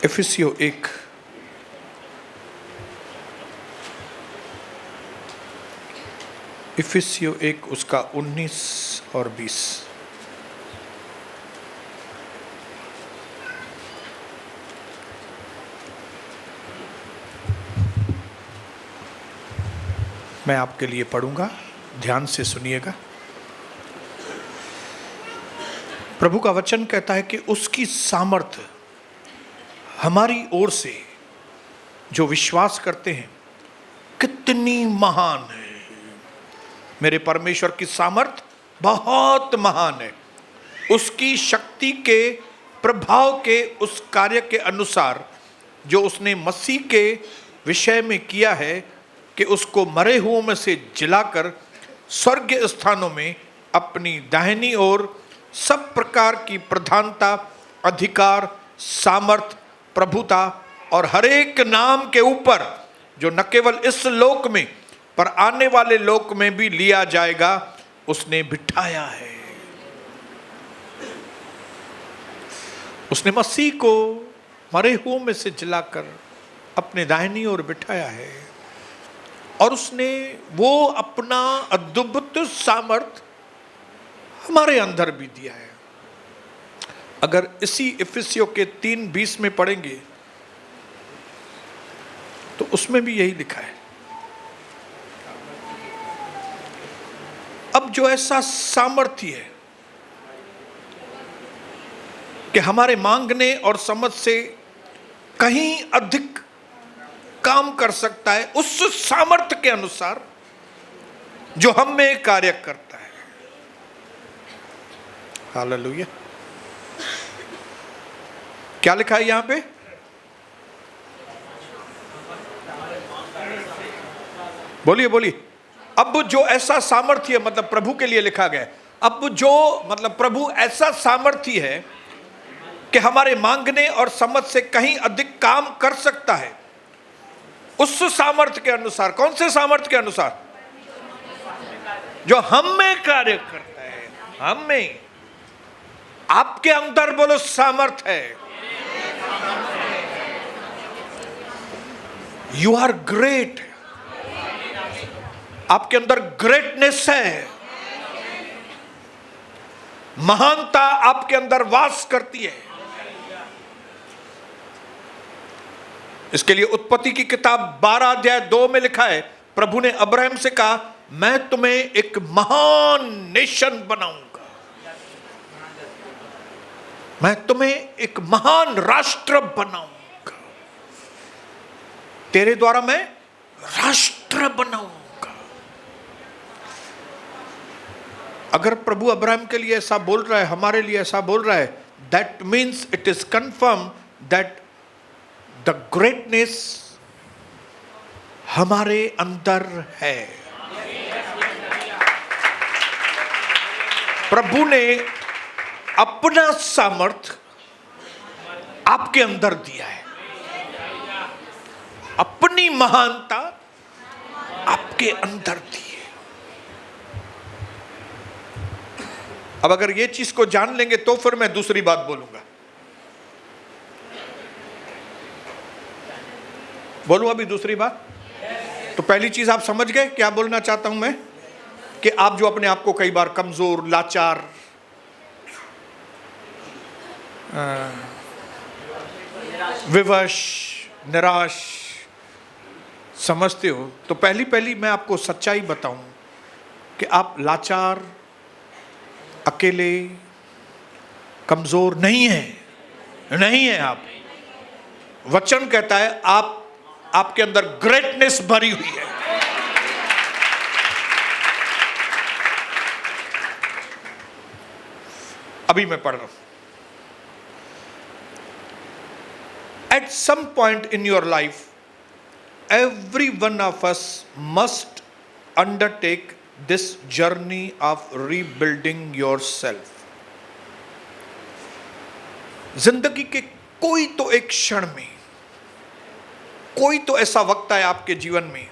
इफिसियों 1 उसका 19 और 20। मैं आपके लिए पढ़ूंगा, ध्यान से सुनिएगा। प्रभु का वचन कहता है कि उसकी सामर्थ्य हमारी ओर से जो विश्वास करते हैं कितनी महान है। मेरे परमेश्वर की सामर्थ बहुत महान है। उसकी शक्ति के प्रभाव के उस कार्य के अनुसार जो उसने मसीह के विषय में किया है कि उसको मरे हुओं में से जिलाकर स्वर्गीय स्थानों में अपनी दाहिनी ओर सब प्रकार की प्रधानता, अधिकार, सामर्थ, प्रभुता और हर एक नाम के ऊपर जो न केवल इस लोक में पर आने वाले लोक में भी लिया जाएगा, उसने बिठाया है। उसने मसीह को मरे हुओं में से जिलाकर अपने दाहिनी ओर बिठाया है और उसने वो अपना अद्भुत सामर्थ हमारे अंदर भी दिया है। अगर इसी इफिसियों के 3:20 में पढ़ेंगे तो उसमें भी यही लिखा है। अब जो ऐसा सामर्थ्य है कि हमारे मांगने और समझ से कहीं अधिक काम कर सकता है, उस सामर्थ्य के अनुसार जो हम में कार्य करता है। हालेलुया। क्या लिखा है यहां पे? बोलिए बोलिए। अब जो ऐसा सामर्थ्य मतलब प्रभु के लिए लिखा गया है, अब जो मतलब प्रभु ऐसा सामर्थ्य है कि हमारे मांगने और समझ से कहीं अधिक काम कर सकता है, उस सामर्थ्य के अनुसार। कौन से सामर्थ्य के अनुसार? जो हम में कार्य करता है। हम में, आपके अंदर बोलो सामर्थ्य है। You are great. आपके अंदर ग्रेटनेस है, महानता आपके अंदर वास करती है। इसके लिए उत्पत्ति की किताब 12:2 में लिखा है, प्रभु ने अब्राहम से कहा, मैं तुम्हें एक महान नेशन बनाऊंगा, मैं तुम्हें एक महान राष्ट्र बनाऊंगा, तेरे द्वारा मैं राष्ट्र बनाऊंगा। अगर प्रभु अब्राहम के लिए ऐसा बोल रहा है, हमारे लिए ऐसा बोल रहा है, that means it is confirm that the greatness हमारे अंदर है। प्रभु ने अपना सामर्थ आपके अंदर दिया है, अपनी महानता आपके अंदर दी है। अब अगर ये चीज को जान लेंगे तो फिर मैं दूसरी बात बोलूंगा। बोलूं अभी दूसरी बात? तो पहली चीज आप समझ गए क्या बोलना चाहता हूं मैं, कि आप जो अपने आप को कई बार कमजोर, लाचार, विवश, निराश समझते हो, तो पहली मैं आपको सच्चाई बताऊं कि आप लाचार, अकेले, कमजोर नहीं है आप। वचन कहता है आपके अंदर ग्रेटनेस भरी हुई है। अभी मैं पढ़ रहा हूं। At some point in your life, every one of us must undertake this journey of rebuilding yourself. जिंदगी के कोई तो एक क्षण में, कोई तो ऐसा वक्त है आपके जीवन में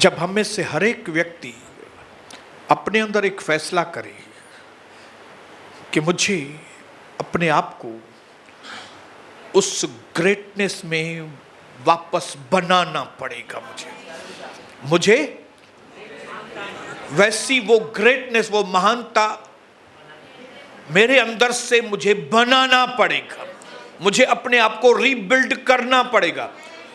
जब हम में से हर एक व्यक्ति अपने अंदर एक फैसला करे कि मुझे अपने आप को उस ग्रेटनेस में वापस बनाना पड़ेगा मुझे वैसी वो ग्रेटनेस, वो महानता मेरे अंदर से मुझे बनाना पड़ेगा। मुझे अपने आप को रीबिल्ड करना पड़ेगा।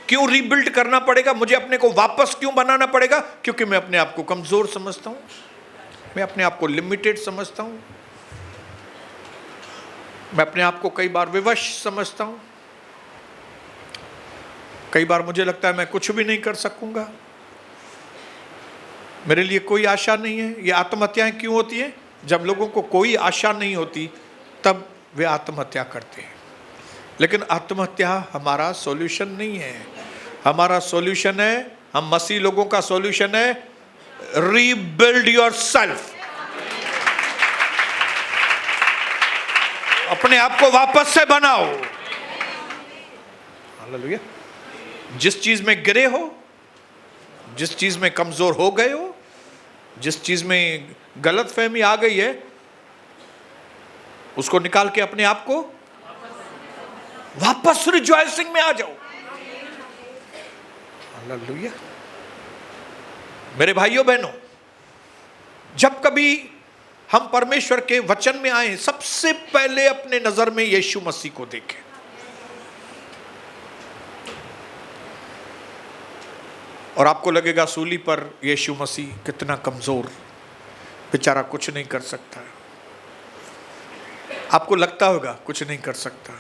क्यों रीबिल्ड करना पड़ेगा? मुझे अपने को वापस क्यों बनाना पड़ेगा? क्योंकि मैं अपने आप को कमजोर समझता हूं, मैं अपने आप को लिमिटेड समझता हूं, मैं अपने आप को कई बार विवश समझता हूं, कई बार मुझे लगता है मैं कुछ भी नहीं कर सकूंगा, मेरे लिए कोई आशा नहीं है। ये आत्महत्याएं क्यों होती हैं? जब लोगों को कोई आशा नहीं होती तब वे आत्महत्या करते हैं। लेकिन आत्महत्या हमारा सॉल्यूशन नहीं है। हमारा सॉल्यूशन है, हम मसीह लोगों का सॉल्यूशन है, रीबिल्ड योरसेल्फ। अपने आप को वापस से बनाओ। हालेलुया। जिस चीज में गिरे हो, जिस चीज में कमजोर हो गए हो, जिस चीज में गलतफहमी आ गई है, उसको निकाल के अपने आप को वापस रिजॉइसिंग में आ जाओ। हालेलुया। मेरे भाइयों बहनों, जब कभी हम परमेश्वर के वचन में आए, सबसे पहले अपने नजर में यीशु मसीह को देखें। और आपको लगेगा सूली पर यीशु मसीह कितना कमजोर, बेचारा कुछ नहीं कर सकता। आपको लगता होगा कुछ नहीं कर सकता।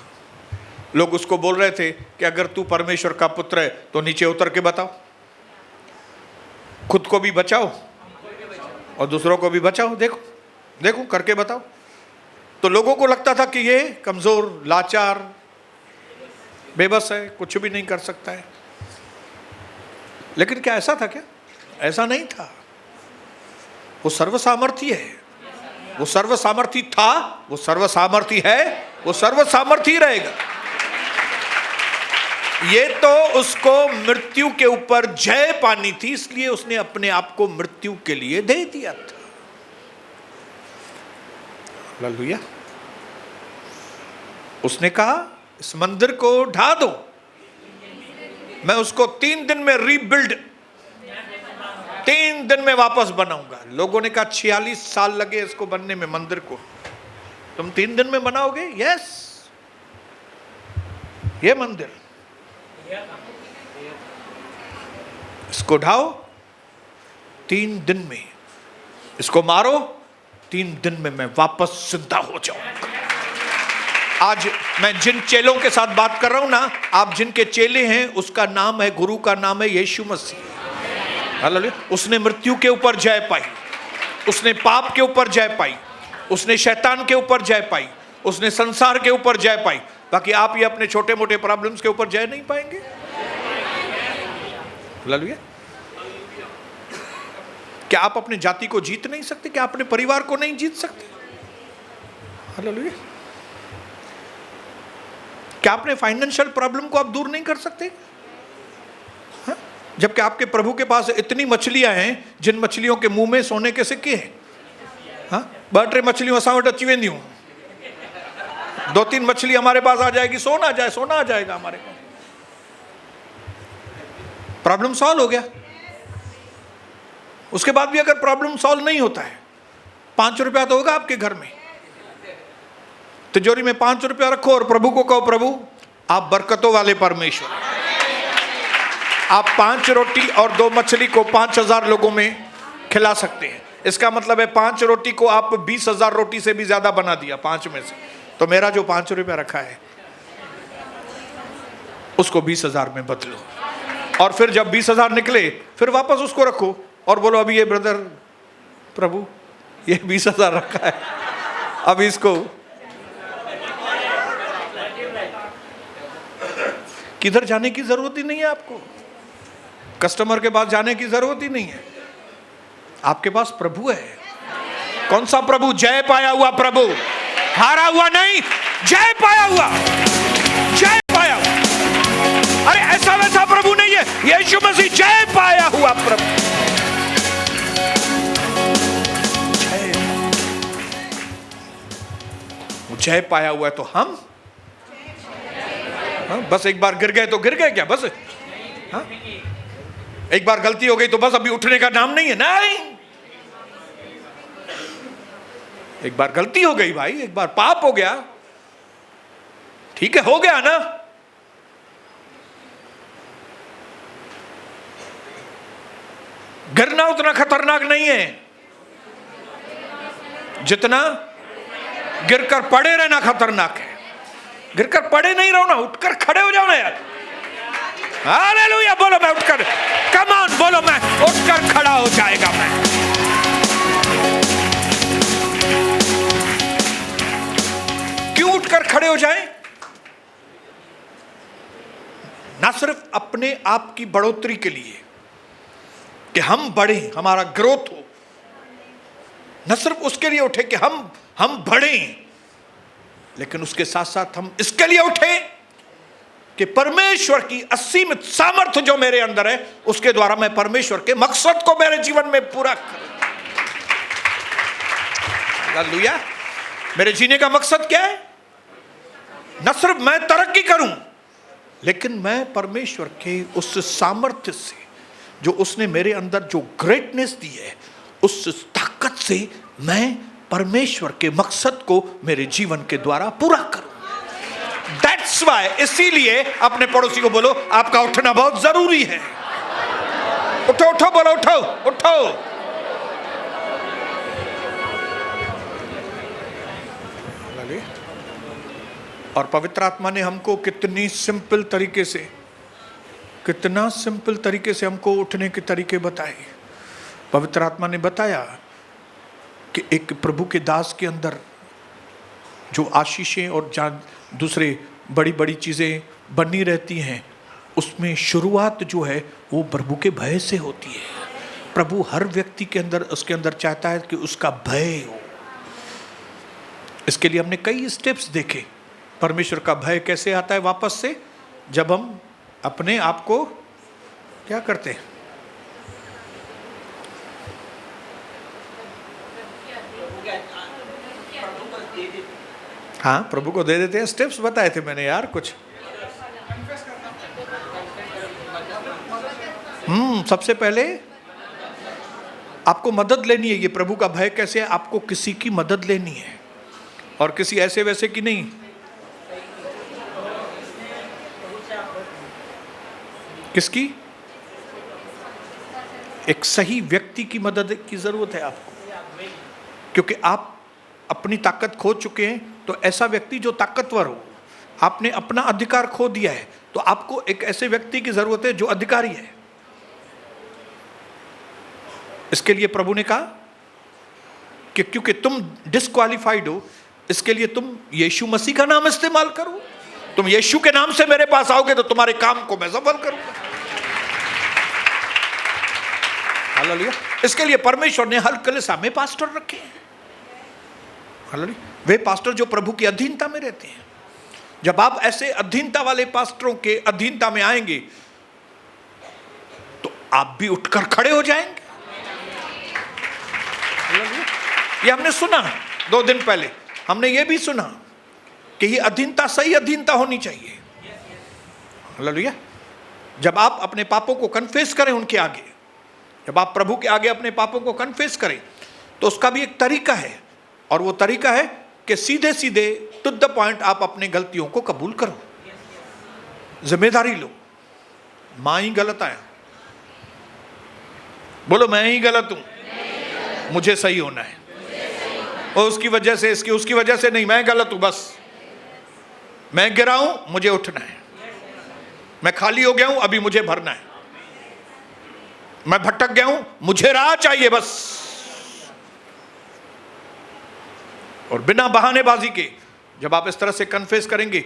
लोग उसको बोल रहे थे कि अगर तू परमेश्वर का पुत्र है तो नीचे उतर के बताओ, खुद को भी बचाओ और दूसरों को भी बचाओ, देखो देखो करके बताओ। तो लोगों को लगता था कि ये कमजोर, लाचार, बेबस है, कुछ भी नहीं कर सकता है। लेकिन क्या ऐसा था? क्या ऐसा नहीं था। वो सर्वसामर्थी है, वो सर्वसामर्थी था, वो सर्वसामर्थी है, वो सर्वसामर्थी रहेगा। ये तो उसको मृत्यु के ऊपर जय पानी थी, इसलिए उसने अपने आप को मृत्यु के लिए दे दिया था। हालेलुया। उसने कहा इस मंदिर को ढा दो, मैं उसको 3 दिन में रीबिल्ड, 3 दिन में वापस बनाऊंगा। लोगों ने कहा 46 साल लगे इसको बनने में, मंदिर को, तुम 3 दिन में बनाओगे? यस। ये मंदिर, इसको ढाओ 3 दिन में, इसको मारो 3 दिन में मैं वापस जिंदा हो जाऊंगा। आज मैं जिन चेलों के साथ बात कर रहा हूं ना, आप जिनके चेले हैं, उसका नाम है, गुरु का नाम है यीशु मसीह। हालेलुया। उसने मृत्यु के ऊपर जय पाई, उसने पाप के ऊपर जय पाई, उसने शैतान के ऊपर जय पाई, उसने संसार के ऊपर जय पाई। बाकी आप ये अपने छोटे मोटे प्रॉब्लम्स के ऊपर जय नहीं पाएंगे। हालेलुया। क्या आप अपने जाति को जीत नहीं सकते? क्या अपने परिवार को नहीं जीत सकते? हालेलुया। क्या अपने फाइनेंशियल प्रॉब्लम को आप दूर नहीं कर सकते? हाँ? जबकि आपके प्रभु के पास इतनी मछलियां हैं, जिन मछलियों के मुंह में सोने के सिक्के हैं। हाँ? 2-3 मछलियों असावट अची वेंदी हूं, 2-3 मछली हमारे पास आ जाएगी, सोना आ जाएगा हमारे पास, प्रॉब्लम सॉल्व हो गया। उसके बाद भी अगर प्रॉब्लम सॉल्व नहीं होता है, 5 रुपया तो होगा आपके घर में, तिजोरी में 5 रुपया रखो और प्रभु को कहो, प्रभु आप बरकतों वाले परमेश्वर, आप 5 रोटी और 2 मछली को 5000 लोगों में खिला सकते हैं। इसका मतलब है 5 रोटी को आप 20,000 रोटी से भी ज्यादा बना दिया 5 में से। तो मेरा जो 5 रुपया रखा है उसको 20,000 में बदलो, और फिर जब 20,000 निकले फिर वापस उसको रखो और बोलो, अभी ये ब्रदर, प्रभु ये 20,000 रखा है, अब इसको किधर जाने की जरूरत ही नहीं है। आपको कस्टमर के पास जाने की जरूरत ही नहीं है, आपके पास प्रभु है। कौन सा प्रभु? जय पाया हुआ प्रभु, हारा हुआ नहीं, जय पाया हुआ, जय पाया हुआ। अरे ऐसा वैसा प्रभु नहीं है, यीशु मसीह जय पाया हुआ प्रभु। जय पाया हुआ है तो हम हाँ, बस एक बार गिर गए तो गिर गए क्या बस? हाँ? एक बार गलती हो गई तो बस अभी उठने का नाम नहीं है। नहीं, एक बार गलती हो गई भाई, एक बार पाप हो गया, ठीक है, हो गया ना। गिरना उतना खतरनाक नहीं है जितना गिरकर पड़े रहना खतरनाक है। गिरकर पड़े नहीं रहो ना, उठकर खड़े हो जाओ ना यार। हालेलुया बोलो, मैं उठकर, कम ऑन बोलो, मैं उठकर खड़ा हो जाएगा। मैं क्यों उठकर खड़े हो जाएं? ना सिर्फ अपने आप की बढ़ोतरी के लिए कि हम बढ़े, हमारा ग्रोथ हो, न सिर्फ उसके लिए उठे कि हम बढ़े, लेकिन उसके साथ साथ हम इसके लिए उठे कि परमेश्वर की असीमित सामर्थ्य जो मेरे अंदर है, उसके द्वारा मैं परमेश्वर के मकसद को मेरे जीवन में पूरा करूं। हालेलुया। मेरे जीने का मकसद क्या है? न सिर्फ मैं तरक्की करूं, लेकिन मैं परमेश्वर के उस सामर्थ्य से, जो उसने मेरे अंदर जो ग्रेटनेस दी है, उस ताकत से मैं परमेश्वर के मकसद को मेरे जीवन के द्वारा पूरा करूं। That's why, इसीलिए अपने पड़ोसी को बोलो, आपका उठना बहुत जरूरी है। उठो उठो बोलो, उठो उठो। और पवित्र आत्मा ने हमको कितनी सिंपल तरीके से, कितना सिंपल तरीके से हमको उठने के तरीके बताए। पवित्र आत्मा ने बताया कि एक प्रभु के दास के अंदर जो आशीषें और दूसरे बड़ी बड़ी चीज़ें बनी रहती हैं, उसमें शुरुआत जो है वो प्रभु के भय से होती है। प्रभु हर व्यक्ति के अंदर, उसके अंदर चाहता है कि उसका भय हो। इसके लिए हमने कई स्टेप्स देखे। परमेश्वर का भय कैसे आता है वापस से? जब हम अपने आप को क्या करते हैं? हाँ, प्रभु को दे देते हैं। स्टेप्स बताए थे मैंने यार कुछ। सबसे पहले आपको मदद लेनी है। ये प्रभु का भय कैसे है? आपको किसी की मदद लेनी है, और किसी ऐसे वैसे की नहीं। किसकी? एक सही व्यक्ति की मदद की जरूरत है आपको, क्योंकि आप अपनी ताकत खो चुके हैं। तो ऐसा व्यक्ति जो ताकतवर हो, आपने अपना अधिकार खो दिया है, तो आपको एक ऐसे व्यक्ति की जरूरत है जो अधिकारी है। इसके लिए प्रभु ने कहा कि क्योंकि तुम डिस्क्वालिफाइड हो, इसके लिए तुम यीशु मसीह का नाम इस्तेमाल करो। तुम यीशु के नाम से मेरे पास आओगे तो तुम्हारे काम को मैं सफल करूंगा। हालेलुया। इसके लिए परमेश्वर ने हर कलीसिया में पास्टर रखे हैं। हालेलुया। वे पास्टर जो प्रभु की अधीनता में रहते हैं। जब आप ऐसे अधीनता वाले पास्टरों के अधीनता में आएंगे तो आप भी उठकर खड़े हो जाएंगे। ये हमने सुना 2 दिन पहले, हमने ये भी सुना कि ये अधीनता सही अधीनता होनी चाहिए। हालेलुया। जब आप अपने पापों को कन्फेस करें उनके आगे, जब आप प्रभु के आगे अपने पापों को कन्फेस करें, तो उसका भी एक तरीका है, और वो तरीका है कि सीधे सीधे टू द पॉइंट आप अपनी गलतियों को कबूल करो, जिम्मेदारी लो। मां ही गलत है, बोलो मैं ही गलत हूं, मुझे सही होना है। और उसकी वजह से, इसकी उसकी वजह से नहीं, मैं गलत हूं, बस मैं गिरा हूं, मुझे उठना है। मैं खाली हो गया हूं, अभी मुझे भरना है। मैं भटक गया हूं, मुझे राह चाहिए बस। और बिना बहानेबाजी के जब आप इस तरह से कन्फेस करेंगे,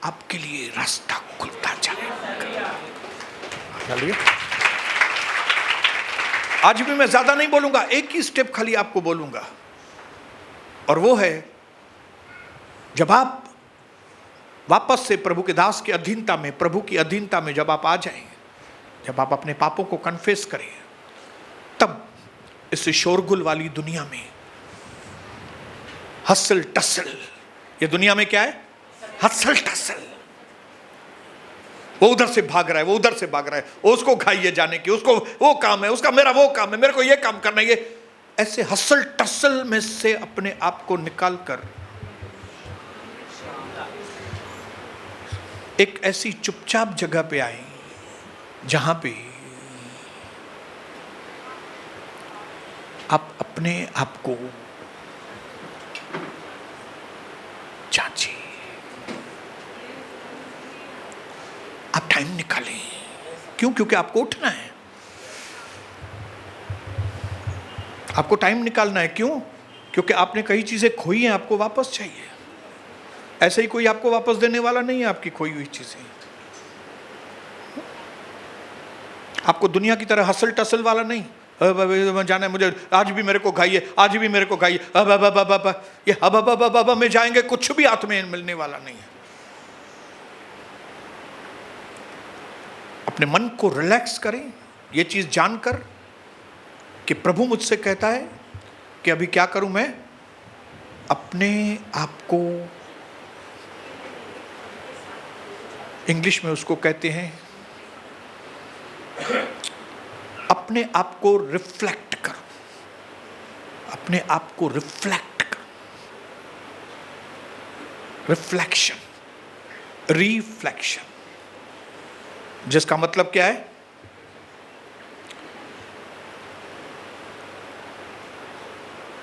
आपके लिए रास्ता खुलता जाएगा। आज भी मैं ज्यादा नहीं बोलूंगा, एक ही स्टेप खाली आपको बोलूंगा, और वो है जब आप वापस से प्रभु के दास की अधीनता में, प्रभु की अधीनता में जब आप आ जाएं, जब आप अपने पापों को कन्फेस करें, तब इस शोरगुल वाली दुनिया में, हसल टसल, ये दुनिया में क्या है? हसल टसल, वो उधर से भाग रहा है, वो उधर से भाग रहा है, उसको खाइए जाने की, उसको वो काम है, उसका मेरा वो काम है, मेरे को ये काम करना है। ये ऐसे हसल टसल में से अपने आप को निकाल कर एक ऐसी चुपचाप जगह पे आए जहां पे आप अपने आप को जांचिए। आप टाइम निकालें। क्यों? क्योंकि आपको उठना है, आपको टाइम निकालना है। क्यों? क्योंकि आपने कई चीजें खोई हैं, आपको वापस चाहिए। ऐसे ही कोई आपको वापस देने वाला नहीं है आपकी खोई हुई चीजें। आपको दुनिया की तरह हसल टसल वाला नहीं, जाना है मुझे, आज भी मेरे को खाइए, आज भी मेरे को खाइए, ये हब में जाएंगे, कुछ भी हाथ में मिलने वाला नहीं है। अपने मन को रिलैक्स करें, ये चीज जानकर कि प्रभु मुझसे कहता है कि अभी क्या करूं मैं, अपने आप को, इंग्लिश में उसको कहते हैं, अपने आप को रिफ्लेक्ट करो, अपने आप को रिफ्लेक्ट करो। रिफ्लेक्शन, रिफ्लेक्शन, जिसका मतलब क्या है?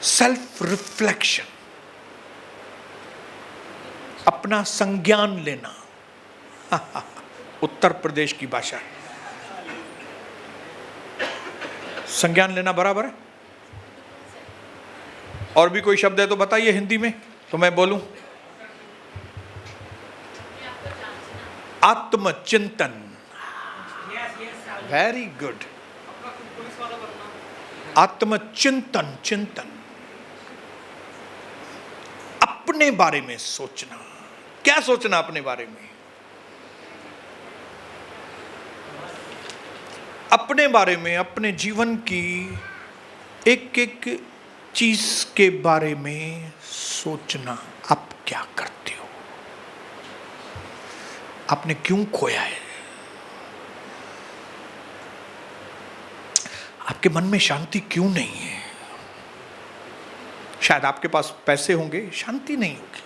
सेल्फ रिफ्लेक्शन, अपना संज्ञान लेना। उत्तर प्रदेश की भाषा, संज्ञान लेना बराबर है। और भी कोई शब्द है तो बताइए हिंदी में, तो मैं बोलूं। आत्मचिंतन, वेरी गुड। आत्मचिंतन, चिंतन, अपने बारे में सोचना। क्या सोचना अपने बारे में? अपने बारे में, अपने जीवन की एक एक चीज के बारे में सोचना। आप क्या करते हो? आपने क्यों खोया है? आपके मन में शांति क्यों नहीं है? शायद आपके पास पैसे होंगे, शांति नहीं होगी।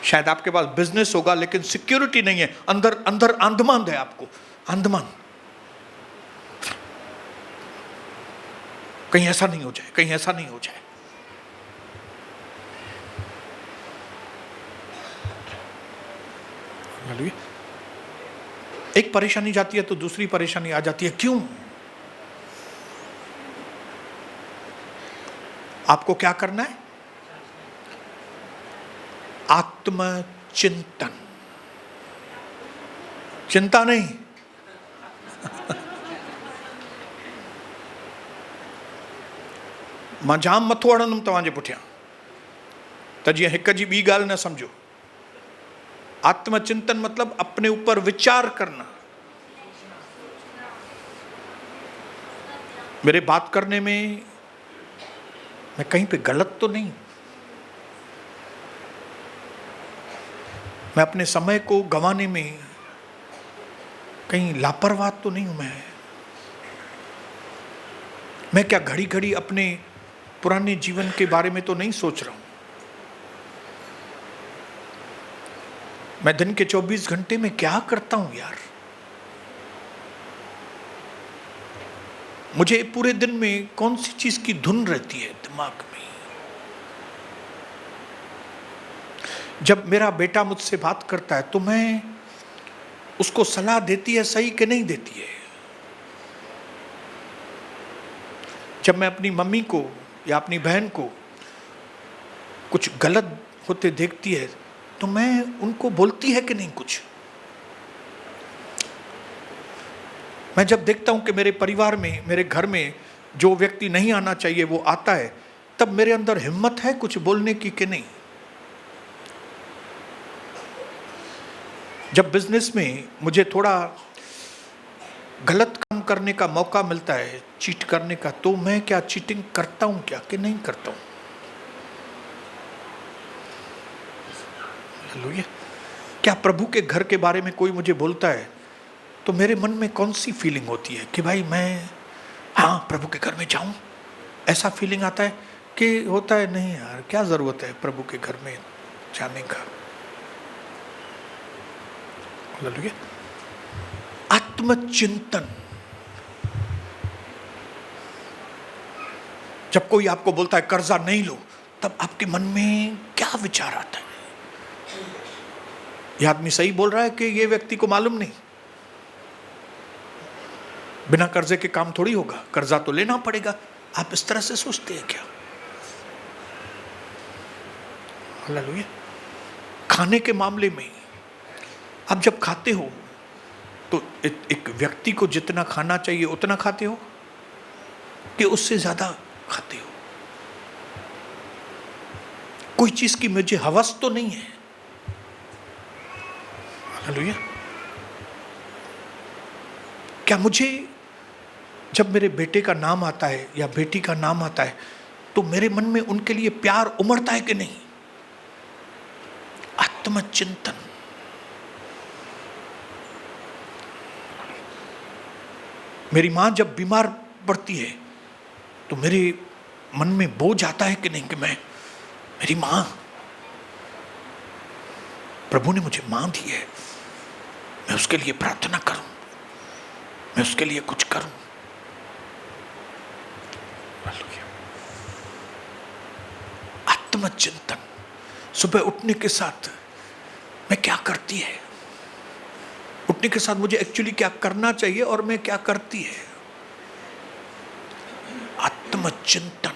शायद आपके पास बिजनेस होगा लेकिन सिक्योरिटी नहीं है, अंदर अंदर अंधमान है आपको, अंधमान। कहीं ऐसा नहीं हो जाए, कहीं ऐसा नहीं हो जाए। एक परेशानी जाती है तो दूसरी परेशानी आ जाती है। क्यों? आपको क्या करना है? आत्मचिंतन, चिंता नहीं। मां जाम मथो हणंदुमि तव्हांजे पुठियां, त जीअं हिक जी ॿी ॻाल्हि न सम्झो। आत्मचिंतन मतलब अपने ऊपर विचार करना। मेरे बात करने में मैं कहीं पे गलत तो नहीं, मैं अपने समय को गंवाने में कहीं लापरवाह तो नहीं हूं। मैं क्या घड़ी घड़ी अपने पुराने जीवन के बारे में तो नहीं सोच रहा हूं। मैं दिन के 24 घंटे में क्या करता हूं यार? मुझे पूरे दिन में कौन सी चीज की धुन रहती है दिमाग में? जब मेरा बेटा मुझसे बात करता है तो मैं उसको सलाह देती है सही कि नहीं देती है? जब मैं अपनी मम्मी को या अपनी बहन को कुछ गलत होते देखती है तो मैं उनको बोलती है कि नहीं कुछ? मैं जब देखता हूं कि मेरे परिवार में, मेरे घर में जो व्यक्ति नहीं आना चाहिए वो आता है, तब मेरे अंदर हिम्मत है कुछ बोलने की कि नहीं? जब बिजनेस में मुझे थोड़ा गलत काम करने का मौका मिलता है, चीट करने का, तो मैं क्या चीटिंग करता हूं क्या कि नहीं करता हूं? हालेलुया। क्या प्रभु के घर के बारे में कोई मुझे बोलता है तो मेरे मन में कौन सी फीलिंग होती है कि भाई मैं हाँ प्रभु के घर में जाऊं? ऐसा फीलिंग आता है कि होता है नहीं यार, क्या जरूरत है प्रभु के घर में जाने का? हालेलुया। आत्मचिंतन। जब कोई आपको बोलता है कर्जा नहीं लो, तब आपके मन में क्या विचार आता है? यह आदमी सही बोल रहा है कि यह व्यक्ति को मालूम नहीं? बिना कर्जे के काम थोड़ी होगा, कर्जा तो लेना पड़ेगा। आप इस तरह से सोचते हैं क्या? हालेलुया। खाने के मामले में आप जब खाते हो तो एक व्यक्ति को जितना खाना चाहिए उतना खाते हो कि उससे ज्यादा खाते हो? कोई चीज की मुझे हवस तो नहीं है। हालेलुया। क्या मुझे जब मेरे बेटे का नाम आता है या बेटी का नाम आता है तो मेरे मन में उनके लिए प्यार उमड़ता है कि नहीं? आत्मचिंतन। मेरी मां जब बीमार पड़ती है तो मेरे मन में बोझ आता है कि नहीं कि मेरी मां, प्रभु ने मुझे मां दी है, मैं उसके लिए प्रार्थना करूं, मैं उसके लिए कुछ करूं। आत्मचिंतन। सुबह उठने के साथ मैं क्या करती है, उठने के साथ मुझे एक्चुअली क्या करना चाहिए और मैं क्या करती है? आत्मचिंतन।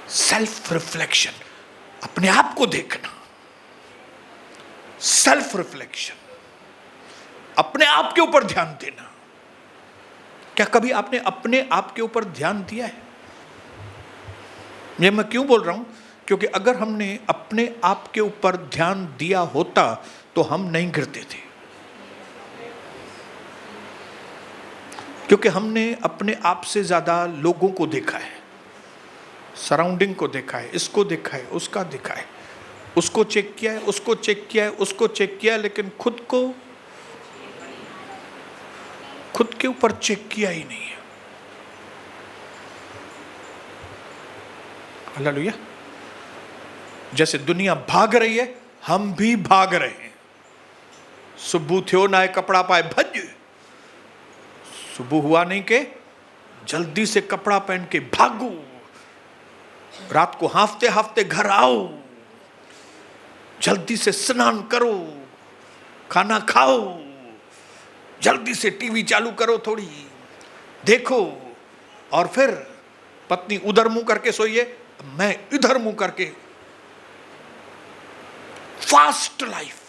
Self reflection. अपने आप को देखना। Self reflection. अपने आप के ऊपर ध्यान देना। क्या कभी आपने अपने आप के ऊपर ध्यान दिया है? ये मैं क्यों बोल रहा हूं? क्योंकि अगर हमने अपने आप के ऊपर ध्यान दिया होता तो हम नहीं गिरते थे, क्योंकि हमने अपने आप से ज्यादा लोगों को देखा है, सराउंडिंग को देखा है, इसको देखा है, उसका देखा है, उसको चेक किया है, उसको चेक किया है, उसको चेक किया है, लेकिन खुद के ऊपर चेक किया ही नहीं है। हालेलुया। जैसे दुनिया भाग रही है, हम भी भाग रहे हैं। सुबह थियो ना कपड़ा पाए भज। सुबह हुआ नहीं के जल्दी से कपड़ा पहन के भागो, रात को हाफते हाफते घर आओ, जल्दी से स्नान करो, खाना खाओ, जल्दी से टीवी चालू करो, थोड़ी देखो, और फिर पत्नी उधर मुंह करके सोइए, मैं इधर मुंह करके। Fast life.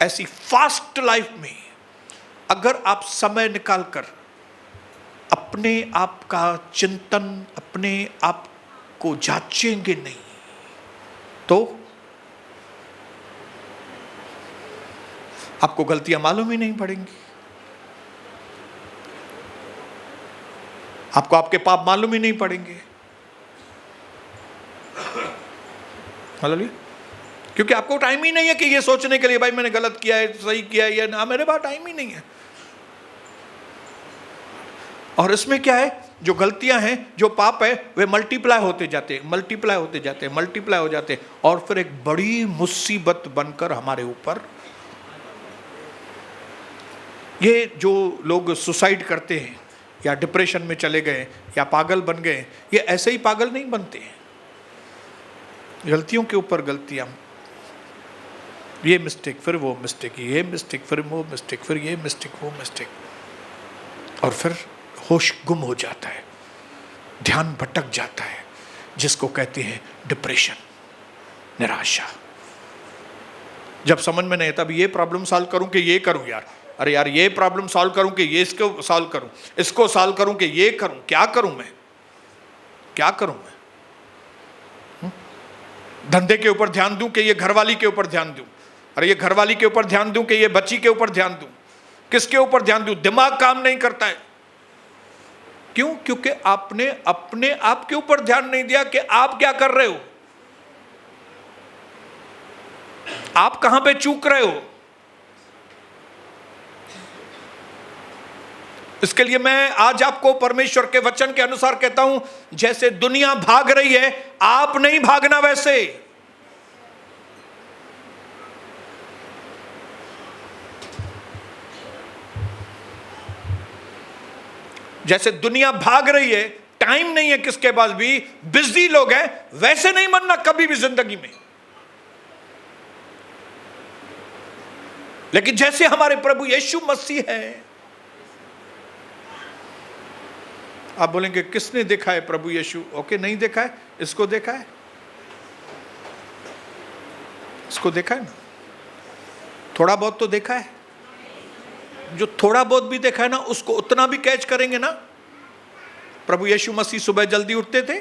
ऐसी फास्ट लाइफ में अगर आप समय निकालकर अपने आप का चिंतन, अपने आप को जांचेंगे नहीं तो आपको गलतियां मालूम ही नहीं पड़ेंगी। आपको आपके पाप मालूम ही नहीं पड़ेंगे। हालेलुया। क्योंकि आपको टाइम ही नहीं है कि ये सोचने के लिए भाई मैंने गलत किया है, सही किया है या ना, मेरे पास टाइम ही नहीं है। और इसमें क्या है, जो गलतियां हैं, जो पाप है, वे मल्टीप्लाई होते जाते हैं, मल्टीप्लाई होते जाते हैं, मल्टीप्लाई हो जाते हैं, और फिर एक बड़ी मुसीबत बनकर हमारे ऊपर। ये जो लोग सुसाइड करते हैं या डिप्रेशन में चले गए या पागल बन गए, ये ऐसे ही पागल नहीं बनते हैं। गलतियों के ऊपर गलतियां, ये मिस्टेक, फिर वो मिस्टेक, ये मिस्टेक, फिर वो मिस्टेक, फिर ये मिस्टेक, वो मिस्टेक, और फिर होश गुम हो जाता है, ध्यान भटक जाता है, जिसको कहते हैं डिप्रेशन, निराशा। जब समझ में नहीं, तब ये प्रॉब्लम सॉल्व करूं कि ये करूं यार, अरे यार ये प्रॉब्लम सॉल्व करूं कि ये इसको सॉल्व करूं, इसको सॉल्व करूं कि ये करूं, क्या करूं मैं, क्या करूं मैं? धंधे के ऊपर ध्यान दूं कि ये घरवाली के ऊपर ध्यान दूं, अरे ये घरवाली के ऊपर ध्यान दूं कि ये बच्ची के ऊपर ध्यान दूं, किसके ऊपर ध्यान दूं? दिमाग काम नहीं करता है क्यों? क्योंकि आपने अपने आप के ऊपर ध्यान नहीं दिया कि आप क्या कर रहे हो, आप कहां पे चूक रहे हो। इसके लिए मैं आज आपको परमेश्वर के वचन के अनुसार कहता हूं, जैसे दुनिया भाग रही है, आप नहीं भागना वैसे। जैसे दुनिया भाग रही है, टाइम नहीं है किसके पास भी, बिजी लोग हैं, वैसे नहीं बनना कभी भी जिंदगी में। लेकिन जैसे हमारे प्रभु यीशु मसीह है, आप बोलेंगे किसने देखा है प्रभु यीशु? ओके, नहीं देखा है, इसको देखा है, इसको देखा है ना, थोड़ा बहुत तो देखा है। जो थोड़ा बहुत भी देखा है ना, उसको उतना भी कैच करेंगे ना। प्रभु यीशु मसीह सुबह जल्दी उठते थे,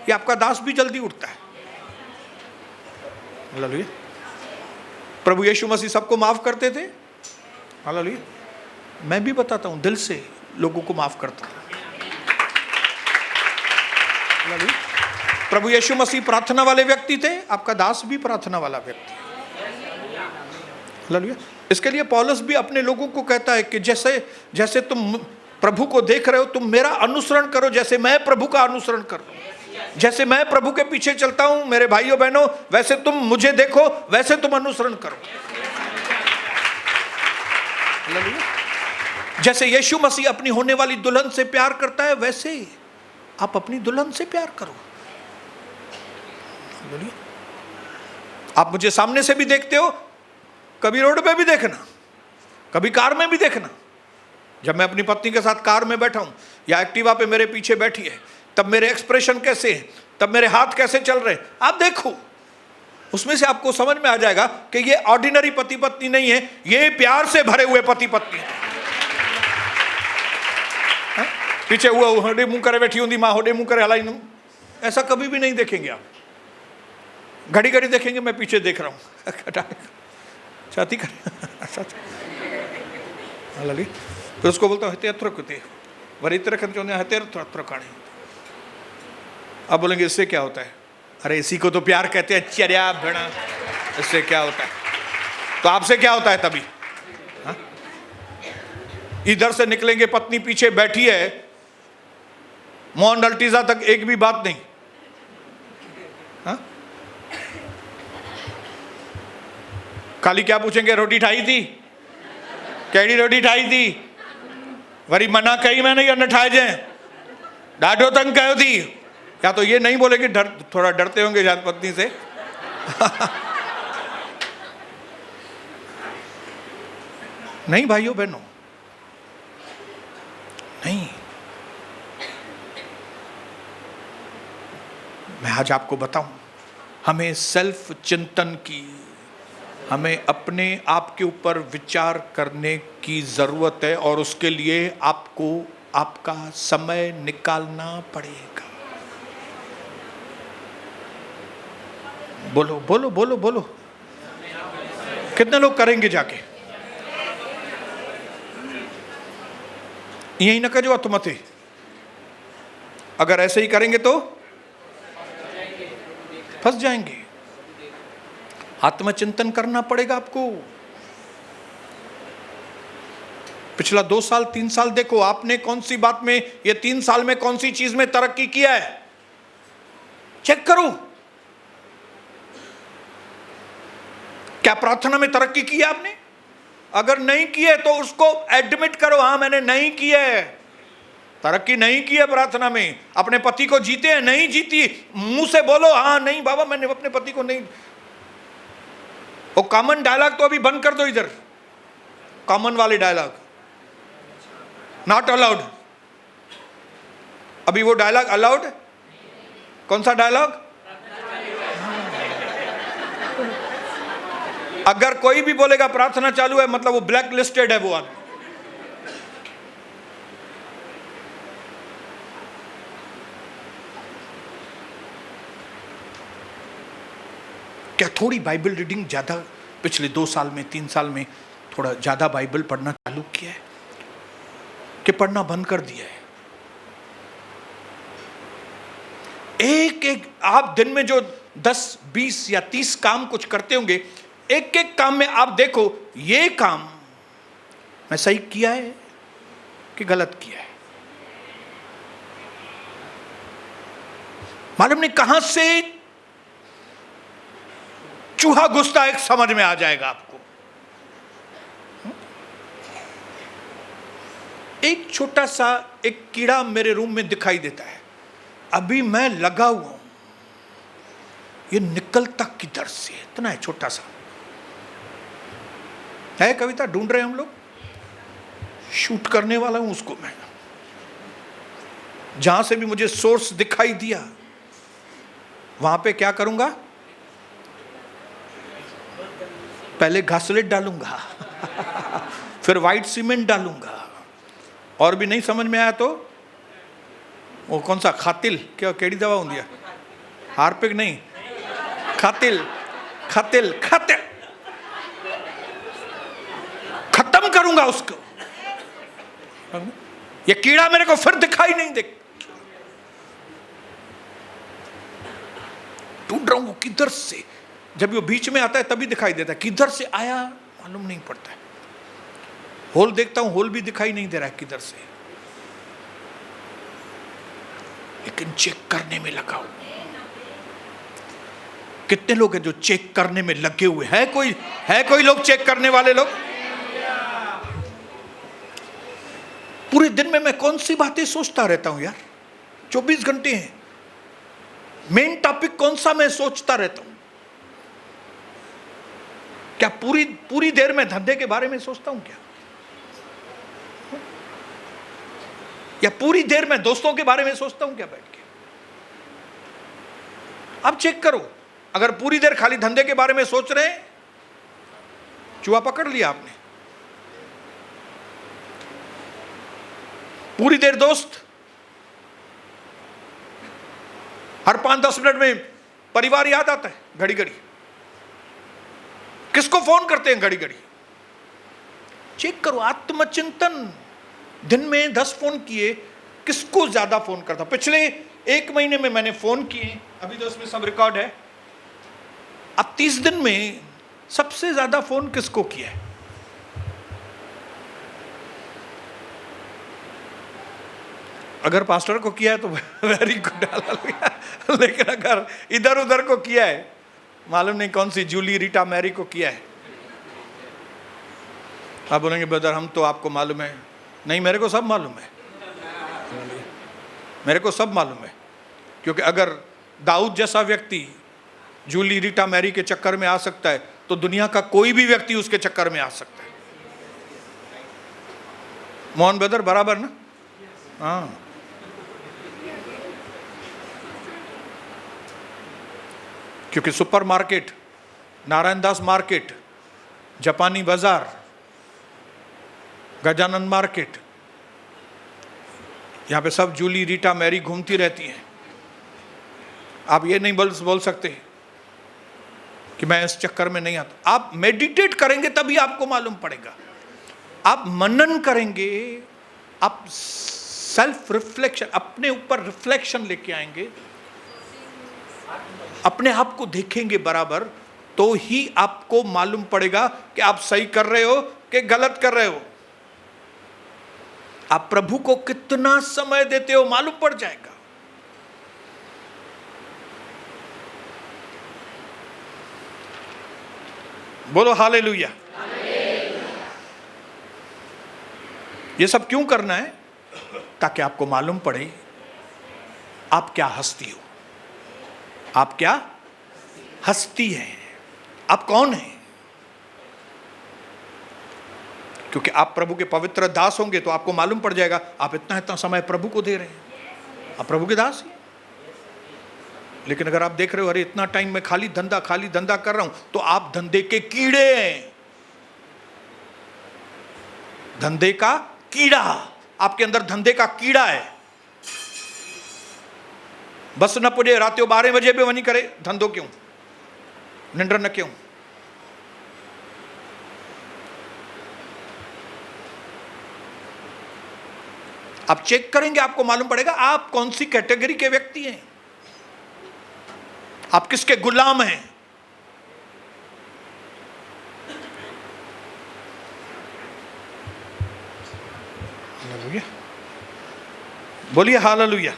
या आपका दास भी जल्दी उठता है? हालेलुया। प्रभु यीशु मसीह सबको माफ करते थे? हालेलुया। मैं भी बताता हूं, दिल से लोगों को माफ करता हूं। प्रभु यीशु मसीह प्रार्थना वाले व्यक्ति थे, आपका दास भी प्रार्थना वाला व्यक्ति। हालेलुया। इसके लिए पौलुस भी अपने लोगों को कहता है कि जैसे जैसे तुम प्रभु को देख रहे हो, तुम मेरा अनुसरण करो, जैसे मैं प्रभु का अनुसरण कर रहा हूं। जैसे मैं प्रभु के पीछे चलता हूं मेरे भाइयों बहनों, वैसे तुम मुझे देखो, वैसे तुम अनुसरण करो। जैसे यीशु मसीह अपनी होने वाली दुल्हन से प्यार करता है, वैसे आप अपनी दुल्हन से प्यार करो। आप मुझे सामने से भी देखते हो, कभी रोड पे भी देखना, कभी कार में भी देखना। जब मैं अपनी पत्नी के साथ कार में बैठा हूं या एक्टिवा पे मेरे पीछे बैठी है, तब मेरे एक्सप्रेशन कैसे हैं, तब मेरे हाथ कैसे चल रहे हैं, आप देखो। उसमें से आपको समझ में आ जाएगा कि ये ऑर्डिनरी पति पत्नी नहीं है, ये प्यार से भरे हुए पति पत्नी है। पीछे हुआ होडे मुंह करे बैठी होंगी माँ, होडे मुंह करे हलाई नू, ऐसा कभी भी नहीं देखेंगे आप। घड़ी घड़ी देखेंगे मैं पीछे देख रहा हूँ, छाती करे। फिर उसको बोलता हूँ अब बोलेंगे इससे क्या होता है? अरे इसी को तो प्यार कहते हैं, चर्या भेड़ा, इससे क्या होता है? तो आपसे क्या होता है तभी? हा? इधर से निकलेंगे, पत्नी पीछे बैठी है, मोहन अल्टीजा तक एक भी बात नहीं। हा? खाली क्या पूछेंगे, रोटी ठाई थी, केड़ी रोटी ठाई थी, वरी मना कही मैंने या न ठाए जाए, डाढ़ो तंग कहो थी। या तो ये नहीं बोलेंगे, डर, थोड़ा डरते होंगे जान पत्नी से। नहीं भाइयों बहनों, नहीं। मैं आज आपको बताऊं, हमें सेल्फ चिंतन की, हमें अपने आप के ऊपर विचार करने की जरूरत है, और उसके लिए आपको आपका समय निकालना पड़ेगा। बोलो बोलो बोलो बोलो, कितने लोग करेंगे जाके? यही ना करो तुम थे, अगर ऐसे ही करेंगे तो फंस जाएंगे। आत्मचिंतन करना पड़ेगा आपको। पिछला 2 साल 3 साल देखो, आपने कौन सी बात में, ये 3 साल में कौन सी चीज में तरक्की किया है, चेक करो। क्या प्रार्थना में तरक्की की है आपने? अगर नहीं की है तो उसको एडमिट करो, हाँ मैंने नहीं की है, तरक्की नहीं की है प्रार्थना में। अपने पति को जीते हैं, नहीं जीती, मुंह से बोलो हाँ नहीं बाबा मैंने अपने पति को नहीं। वो कॉमन डायलॉग तो अभी बंद कर दो, इधर कॉमन वाले डायलॉग नॉट अलाउड। अभी वो डायलॉग अलाउड? कौन सा डायलॉग? अगर कोई भी बोलेगा प्रार्थना चालू है, मतलब वो ब्लैक लिस्टेड है वो आदमी। क्या थोड़ी बाइबल रीडिंग ज्यादा पिछले 2 साल में 3 साल में थोड़ा ज्यादा बाइबल पढ़ना चालू किया है कि पढ़ना बंद कर दिया है? एक एक आप दिन में जो 10 20 या 30 काम कुछ करते होंगे, एक एक काम में आप देखो ये काम मैं सही किया है कि गलत किया है। मालूम नहीं कहां से चूहा घुसता एक समझ में आ जाएगा आपको। एक छोटा सा एक कीड़ा मेरे रूम में दिखाई देता है, अभी मैं लगा हुआ हूं, ये निकलता किधर से, इतना है छोटा सा है। कविता ढूंढ रहे हैं हम लोग, शूट करने वाला हूं उसको मैं। जहां से भी मुझे सोर्स दिखाई दिया वहां पे क्या करूंगा, पहले घासलेट डालूंगा फिर व्हाइट सीमेंट डालूंगा, और भी नहीं समझ में आया तो वो कौन सा खातिल, क्या केड़ी दवा होती है, हार्पिक नहीं, खातिल खातिल खातिल खत्म करूंगा उसको। ये कीड़ा मेरे को फिर दिखाई नहीं दे, ढूंढ रहा हूं वो किधर से, जब वो बीच में आता है तभी दिखाई देता है, किधर से आया मालूम नहीं पड़ता है। होल देखता हूं, होल भी दिखाई नहीं दे रहा है किधर से, लेकिन चेक करने में लगा हूं। कितने लोग हैं जो चेक करने में लगे हुए हैं? कोई लोग चेक करने वाले लोग? पूरे दिन में मैं कौन सी बातें सोचता रहता हूं यार, 24 घंटे हैं, मेन टॉपिक कौन सा मैं सोचता रहता हूं। क्या पूरी देर में धंधे के बारे में सोचता हूं क्या, या पूरी देर में दोस्तों के बारे में सोचता हूं क्या बैठ के? अब चेक करो, अगर पूरी देर खाली धंधे के बारे में सोच रहे हैं, चूहा पकड़ लिया आपने। पूरी देर दोस्त, हर 5-10 मिनट में परिवार याद आता है, घड़ी घड़ी किसको फोन करते हैं, घड़ी घड़ी चेक करो। आत्मचिंतन, दिन में 10 फोन किए, किसको ज्यादा फोन करता? पिछले 1 महीने में मैंने फोन किए, अभी तो उसमें सब रिकॉर्ड है। अब 30 दिन में सबसे ज्यादा फोन किसको किया है? अगर पास्टर को किया है तो वेरी गुड, लेकिन अगर इधर उधर को किया है, मालूम नहीं कौन सी जूली रीटा मैरी को किया है, आप बोलेंगे ब्रदर हम तो आपको मालूम है। नहीं, मेरे को सब मालूम है, मेरे को सब मालूम है। क्योंकि अगर दाऊद जैसा व्यक्ति जूली रीटा मैरी के चक्कर में आ सकता है, तो दुनिया का कोई भी व्यक्ति उसके चक्कर में आ सकता है। मोहन ब्रदर बराबर ना? हाँ, क्योंकि सुपरमार्केट, नारायण दास मार्केट, जापानी बाजार, गजानन मार्केट, यहां पे सब जूली रीटा मैरी घूमती रहती हैं। आप ये नहीं बोल सकते कि मैं इस चक्कर में नहीं आता। आप मेडिटेट करेंगे तभी आपको मालूम पड़ेगा, आप मनन करेंगे, आप सेल्फ रिफ्लेक्शन, अपने ऊपर रिफ्लेक्शन लेके आएंगे, अपने आप को देखेंगे बराबर, तो ही आपको मालूम पड़ेगा कि आप सही कर रहे हो कि गलत कर रहे हो। आप प्रभु को कितना समय देते हो मालूम पड़ जाएगा। बोलो हालेलुया। ये सब क्यों करना है? ताकि आपको मालूम पड़े आप क्या हस्ती हो, आप क्या हस्ती हैं, आप कौन हैं। क्योंकि आप प्रभु के पवित्र दास होंगे तो आपको मालूम पड़ जाएगा आप इतना इतना समय प्रभु को दे रहे हैं, आप प्रभु के दास हैं। लेकिन अगर आप देख रहे हो अरे इतना टाइम मैं खाली धंधा कर रहा हूं, तो आप धंधे के कीड़े हैं। धंधे का कीड़ा, आपके अंदर धंधे का कीड़ा है। बस न पुजे रात्यो 12 बजे भी वनी करे धंधो क्यों, निंद्र न क्यों। आप चेक करेंगे आपको मालूम पड़ेगा आप कौन सी कैटेगरी के व्यक्ति हैं। आप किसके गुलाम हैं? हालेलुया, बोलिए हालेलुया।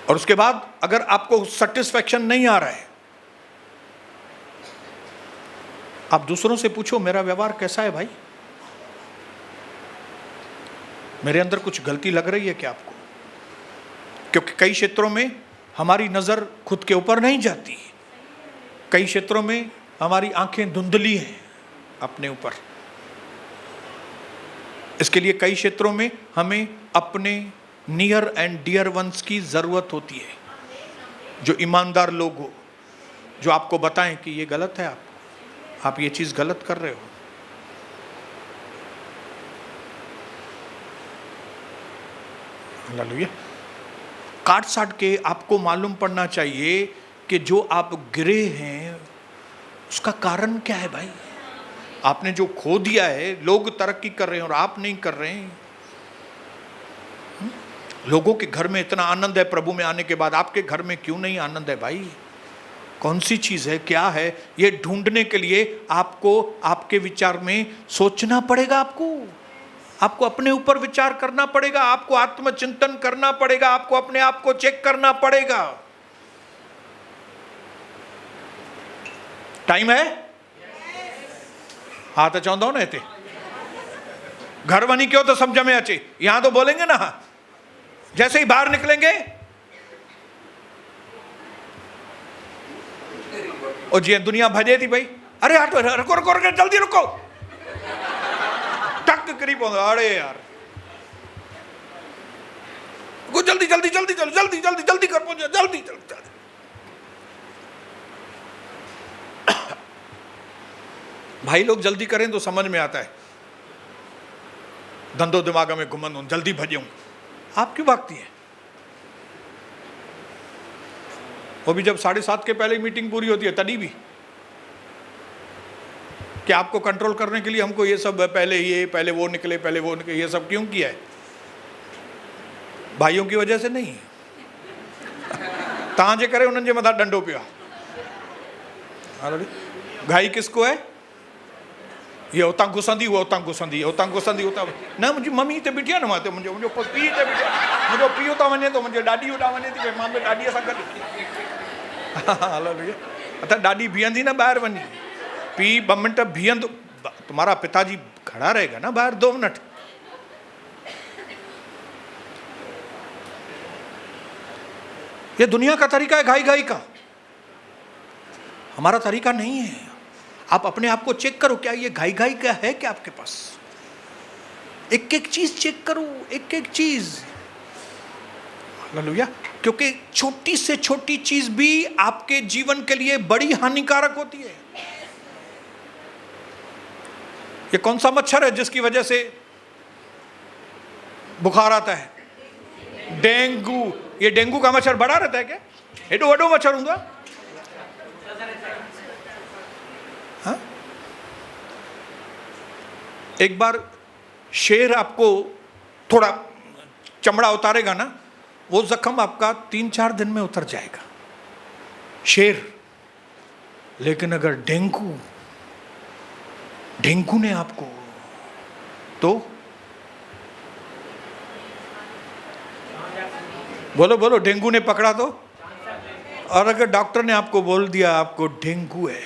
और उसके बाद अगर आपको सेटिस्फैक्शन नहीं आ रहा है, आप दूसरों से पूछो मेरा व्यवहार कैसा है भाई, मेरे अंदर कुछ गलती लग रही है क्या आपको? क्योंकि कई क्षेत्रों में हमारी नजर खुद के ऊपर नहीं जाती, कई क्षेत्रों में हमारी आंखें धुंधली हैं अपने ऊपर। इसके लिए कई क्षेत्रों में हमें अपने नियर एंड डियर वंस की जरूरत होती है, जो ईमानदार लोग हो, जो आपको बताएं कि ये गलत है, आप ये चीज गलत कर रहे हो। हालेलुया। काट साट के आपको मालूम पड़ना चाहिए कि जो आप गिरे हैं उसका कारण क्या है भाई। आपने जो खो दिया है, लोग तरक्की कर रहे हैं और आप नहीं कर रहे हैं। लोगों के घर में इतना आनंद है प्रभु में आने के बाद, आपके घर में क्यों नहीं आनंद है भाई? कौन सी चीज है, क्या है, ये ढूंढने के लिए आपको आपके विचार में सोचना पड़ेगा। आपको अपने ऊपर विचार करना पड़ेगा, आपको आत्मचिंतन करना पड़ेगा, आपको अपने आप को चेक करना पड़ेगा। टाइम है? हाँ तो चाहता हूं ना इतने घर बनी क्यों तो समझ में आचे। यहां तो बोलेंगे ना, जैसे ही बाहर निकलेंगे और जी दुनिया भजे थी भाई, अरे हटो, रुको रुको रुको, जल्दी रुको, टक करीब, अरे यार जल्दी जल्दी जल्दी जल्दी जल्दी जल्दी जल्दी कर पहुंचे, जल्दी जल्दी जल्दी। भाई लोग जल्दी करें तो समझ में आता है, धंधो दिमाग में घुमन हूं, जल्दी भजे हूं। आप क्यों भागती हैं? वो भी जब 7:30 के पहले मीटिंग पूरी होती है तभी भी, कि आपको कंट्रोल करने के लिए हमको ये सब पहले वो निकले, ये सब क्यों किया है? भाइयों की वजह से नहीं, तांजे करे उन्होंने मथा डंडो पिया। घाई किसको है? ये उतां घुसंदी, वो उतां घुसंदी, उतां घुसंदी, उतां न मुंहिंजी मम्मी ते बीठी आहे न, मां ते मुंहिंजो पीउ ते बीठो, मुंहिंजो पीउ उतां वञे थो, मुंहिंजो ॾाॾी उतां वञे थी, मां बि ॾाॾीअ सां गॾु। हलो भैया, अत ॾाॾी बीहंदी न ॿाहिरि वञी, पीउ 2 मिनट बीहंदो, तुम्हारा पिताजी खड़ा रहेगा ना बाहर 2 मिनट। ये दुनिया का तरीका है घाई घाई का, हमारा तरीका नहीं है। आप अपने आप को चेक करो, क्या ये घाई घाई का है क्या आपके पास? एक एक चीज चेक करो, एक एक चीज। हालेलुया। क्योंकि छोटी से छोटी चीज भी आपके जीवन के लिए बड़ी हानिकारक होती है। ये कौन सा मच्छर है जिसकी वजह से बुखार आता है? डेंगू। ये डेंगू का मच्छर बड़ा रहता है क्या? एडो वडो मच्छर होंगे। हाँ? एक बार शेर आपको थोड़ा चमड़ा उतारेगा ना, वो जख्म आपका 3-4 दिन में उतर जाएगा, शेर। लेकिन अगर डेंगू ने आपको, तो बोलो बोलो, डेंगू ने पकड़ा तो? और अगर डॉक्टर ने आपको बोल दिया आपको डेंगू है,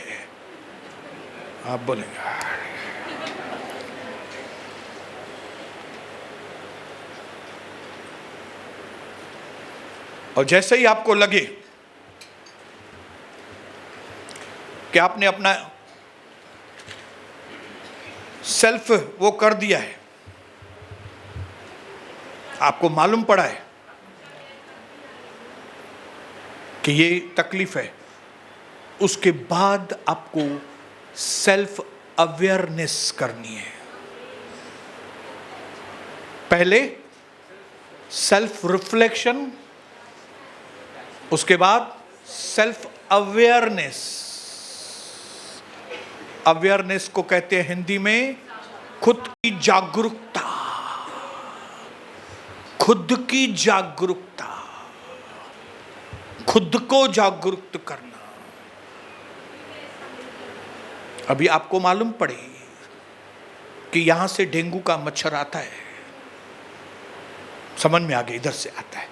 आप बोलेंगे। और जैसे ही आपको लगे कि आपने अपना सेल्फ वो कर दिया है, आपको मालूम पड़ा है कि ये तकलीफ है, उसके बाद आपको सेल्फ अवेयरनेस करनी है। पहले सेल्फ रिफ्लेक्शन, उसके बाद सेल्फ अवेयरनेस। अवेयरनेस को कहते हैं हिंदी में खुद की जागरूकता। खुद की जागरूकता, खुद को जागरूक करना। अभी आपको मालूम पड़े कि यहां से डेंगू का मच्छर आता है, समझ में आ गया इधर से आता है,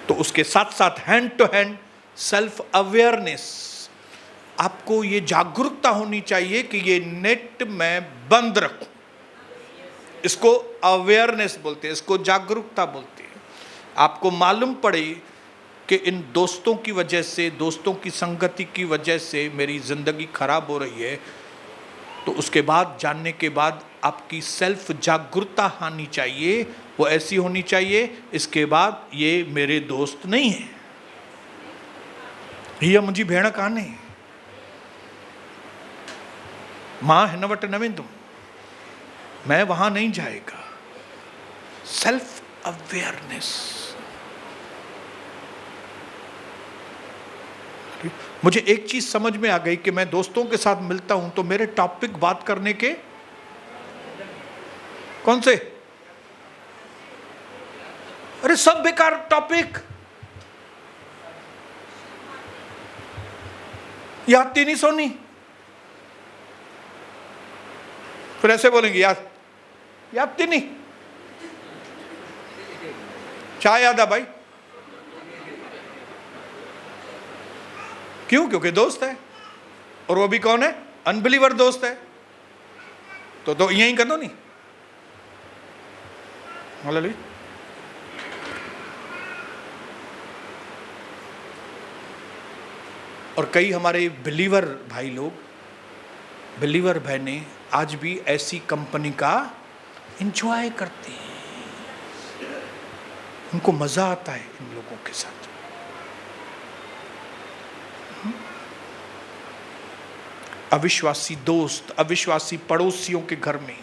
तो उसके साथ साथ hand to hand self awareness, आपको ये जागरूकता होनी चाहिए कि ये नेट मैं बंद रखूं। इसको अवेयरनेस बोलते हैं, इसको जागरूकता बोलते हैं। आपको मालूम पड़े कि इन दोस्तों की वजह से, दोस्तों की संगति की वजह से मेरी जिंदगी खराब हो रही है, तो उसके बाद, जानने के बाद आपकी सेल्फ जागरूकता आनी चाहिए, वो ऐसी होनी चाहिए, इसके बाद ये मेरे दोस्त नहीं है, ये मुझी भेड़ काने, मां हिन वट न वेंदुम, मैं वहां नहीं जाएगा। Self awareness. मुझे एक चीज समझ में आ गई कि मैं दोस्तों के साथ मिलता हूं तो मेरे टॉपिक बात करने के कौन से, अरे सब बेकार टॉपिक, याद नहीं सोनी, फिर ऐसे बोलेंगे याद नहीं, क्या याद है भाई? क्यों? क्योंकि दोस्त है, और वो भी कौन है? अनबिलीवर दोस्त है, तो यही कर दो नहीं। हालेलुया। और कई हमारे बिलीवर भाई लोग, बिलीवर बहनें आज भी ऐसी कंपनी का एंजॉय करते हैं, उनको मजा आता है इन लोगों के साथ। अविश्वासी दोस्त, अविश्वासी पड़ोसियों के घर में,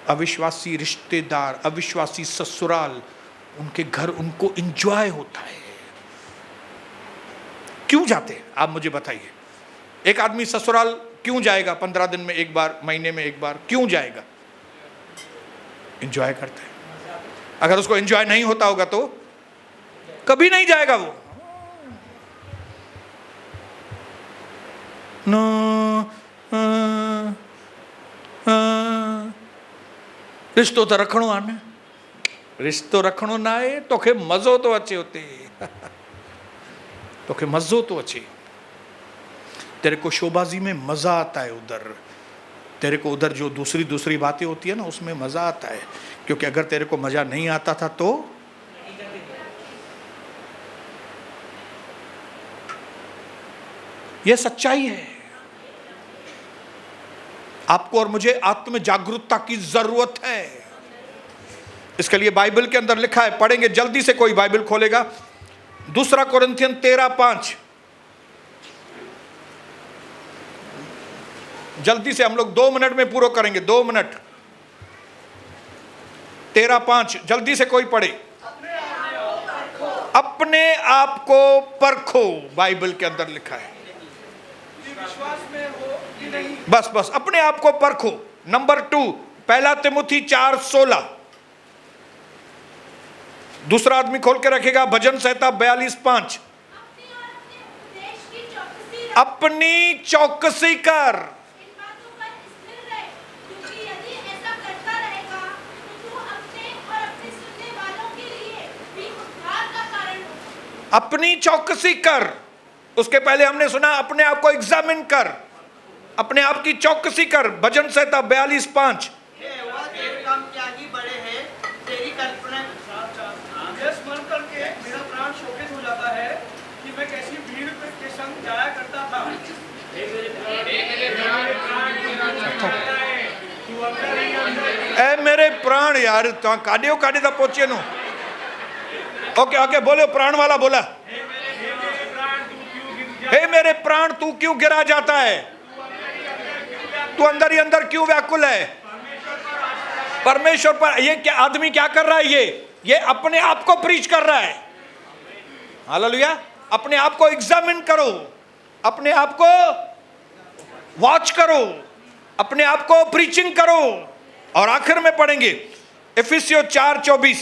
अविश्वासी रिश्तेदार, अविश्वासी ससुराल, उनके घर उनको एंजॉय होता है। क्यों जाते हैं आप मुझे बताइए? एक आदमी ससुराल क्यों जाएगा? 15 दिन में एक बार, महीने में एक बार, क्यों जाएगा? एंजॉय करता है। अगर उसको एंजॉय नहीं होता होगा तो कभी नहीं जाएगा वो। रिश्तो तो रखणो आने, रिश्तो रखणो ना है तो खे मजो तो अचे होते, तो खे मजो तो अचे। तेरे को शोबाजी में मजा आता है उधर, तेरे को उधर जो दूसरी बातें होती है ना उसमें मजा आता है, क्योंकि अगर तेरे को मजा नहीं आता था तो यह सच्चाई है। आपको और मुझे आत्म जागरूकता की जरूरत है। इसके लिए बाइबल के अंदर लिखा है, पढ़ेंगे जल्दी से, कोई बाइबल खोलेगा, 2 कोरिन्थियन 13:5। जल्दी से हम लोग 2 मिनट में पूरा करेंगे, 2 मिनट। 13:5 जल्दी से कोई पढ़े। अपने आप को परखो, बाइबल के अंदर लिखा है। बस अपने आप को परखो। नंबर 2, 1 तिमुथी 4:16। दूसरा आदमी खोल के रखेगा, भजन संहिता 42:5। अपनी चौकसी कर। अपनी चौकसी कर। उसके पहले हमने सुना अपने आप को एग्जामिन कर, अपने आप की चौकसी कर। भजन संहिता 42:5। काम क्या ही बड़े हैं, तेरी कल्पना यह स्मरण करके मेरा प्राण शोकित हो जाता है कि मैं कैसी भीड़ के संग जाया करता था। ए मेरे प्राण यार, तो काढ़ियो काढ़ी था पहुंचे नो। ओके बोलो, प्राण वाला बोला, हे मेरे प्राण तू क्यों गिरा जाता है? तू अंदर ही अंदर क्यों व्याकुल है? परमेश्वर पर। ये क्या आदमी क्या कर रहा है? ये अपने आप को प्रीच कर रहा है। हालेलुया। अपने आप को एग्जामिन करो, अपने आप को वॉच करो, अपने आप को प्रीचिंग करो। और आखिर में पढ़ेंगे इफिसियों 4:24।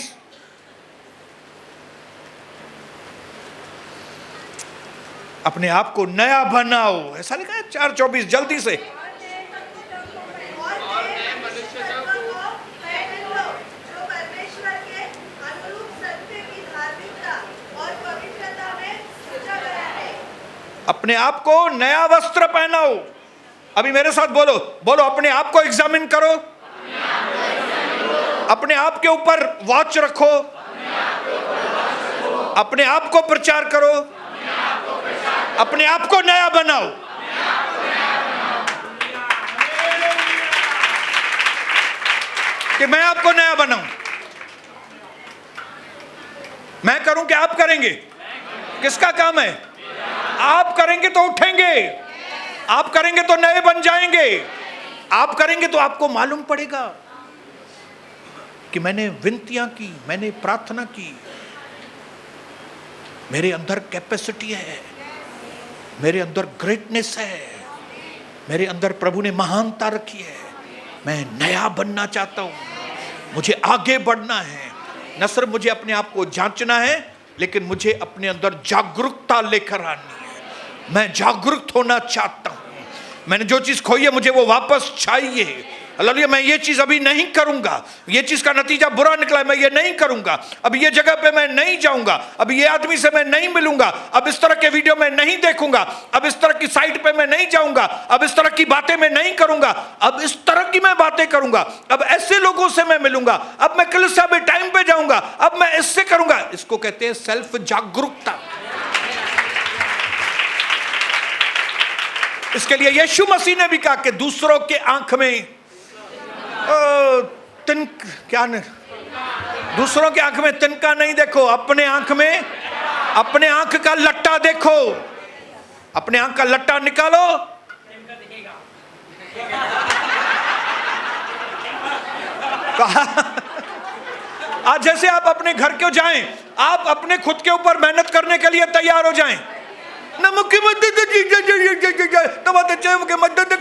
अपने आप को नया बनाओ, ऐसा लिखा है 4:24, जल्दी से। अपने आप को नया वस्त्र पहनाओ। अभी मेरे साथ बोलो, बोलो, अपने आप को एग्जामिन करो, अपने आप के ऊपर वॉच रखो, अपने आप को प्रचार करो, अपने आप को नया बनाओ। कि मैं आपको नया बनाऊं, मैं करूं कि आप करेंगे? किसका काम है? आप करेंगे तो उठेंगे, आप करेंगे तो नए बन जाएंगे, आप करेंगे तो आपको मालूम पड़ेगा कि मैंने विनतियां की, मैंने प्रार्थना की, मेरे अंदर कैपेसिटी है, मेरे अंदर ग्रेटनेस है, मेरे अंदर प्रभु ने महानता रखी है, मैं नया बनना चाहता हूं, मुझे आगे बढ़ना है। न सिर्फ मुझे अपने आप को जांचना है, लेकिन मुझे अपने अंदर जागरूकता लेकर आनी है। मैं जागरूक होना चाहता हूं, मैंने जो चीज खोई है मुझे वो वापस चाहिए। हालेलुया। मैं ये चीज अभी नहीं करूंगा, ये चीज का नतीजा बुरा निकला है, मैं ये नहीं करूंगा, अब ये जगह पे मैं नहीं जाऊंगा, अब ये आदमी से मैं नहीं मिलूंगा, अब इस तरह के वीडियो मैं नहीं देखूंगा, अब इस तरह की साइट पे मैं नहीं जाऊंगा, अब इस तरह की बातें मैं नहीं करूंगा, अब इस तरह की मैं बातें करूंगा, अब ऐसे लोगों से मैं मिलूंगा, अब मैं कलीसिया में टाइम पे जाऊंगा, अब मैं इससे करूंगा। इसको कहते हैं सेल्फ जागरूकता। इसके लिए यीशु मसीह ने भी कहा कि दूसरों के आंख में दूसरों के आंख में तिनका नहीं देखो, अपने आंख में, अपने आंख का लट्टा देखो, अपने आंख का लट्टा निकालो, आज जैसे आप अपने घर क्यों जाएं, आप अपने खुद के ऊपर मेहनत करने के लिए तैयार हो जाएं। ना मुख्य मदद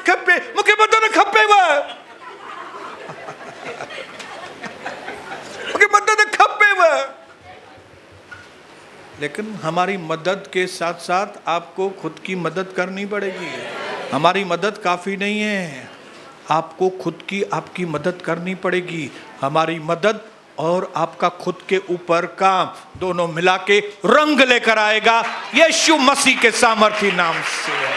खप्पे, मुख्य मदद खप्पे लेकिन हमारी मदद के साथ साथ आपको खुद की मदद करनी पड़ेगी। हमारी मदद काफी नहीं है, आपको खुद की, आपकी मदद करनी पड़ेगी। हमारी मदद और आपका खुद के ऊपर काम दोनों मिला के रंग लेकर आएगा यीशु मसीह के सामर्थी नाम से।